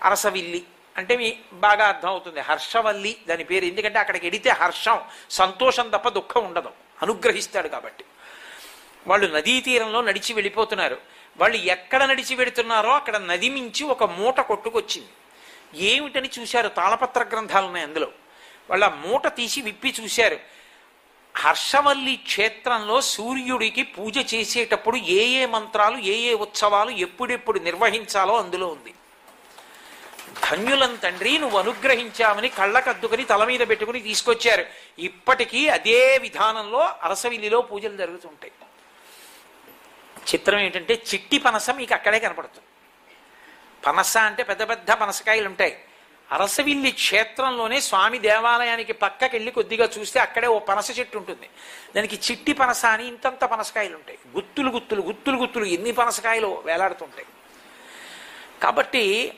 అరసవిల్లి అంటే మీ బాగా అర్థం అవుతుంది. హర్షవల్లి దాని పేరు. ఎందుకంటే అక్కడికి ఎడితే హర్షం, సంతోషం తప్ప దుఃఖం ఉండదు, అనుగ్రహిస్తాడు కాబట్టి. వాళ్ళు నదీ తీరంలో నడిచి వెళ్ళిపోతున్నారు. వాళ్ళు ఎక్కడ నడిచి వెడుతున్నారో అక్కడ నది మించి ఒక మూట కొట్టుకొచ్చింది. ఏమిటని చూశారు, తాళపత్ర గ్రంథాలు ఉన్నాయి అందులో. వాళ్ళ మూట తీసి విప్పి చూశారు. హర్షవల్లి క్షేత్రంలో సూర్యుడికి పూజ చేసేటప్పుడు ఏ ఏ మంత్రాలు, ఏ ఏ ఉత్సవాలు ఎప్పుడెప్పుడు నిర్వహించాలో అందులో ఉంది. ధన్యులం తండ్రి, నువ్వు అనుగ్రహించామని కళ్ళకద్దుకుని తల మీద పెట్టుకుని తీసుకొచ్చారు. ఇప్పటికీ అదే విధానంలో అరసవిల్లిలో పూజలు జరుగుతుంటాయి. చిత్రం ఏంటంటే చిట్టి పనస మీకు అక్కడే కనపడుతుంది. పనస అంటే పెద్ద పెద్ద పనసకాయలు ఉంటాయి. అరసవిల్లి క్షేత్రంలోనే స్వామి దేవాలయానికి పక్కకెళ్ళి కొద్దిగా చూస్తే అక్కడే ఓ పనస చెట్టు ఉంటుంది. దానికి చిట్టి పనస అని ఇంతంత పనసకాయలు ఉంటాయి. గుత్తులు గుత్తులు గుత్తులు గుత్తులు ఎన్ని పనసకాయలు వేలాడుతుంటాయి. కాబట్టి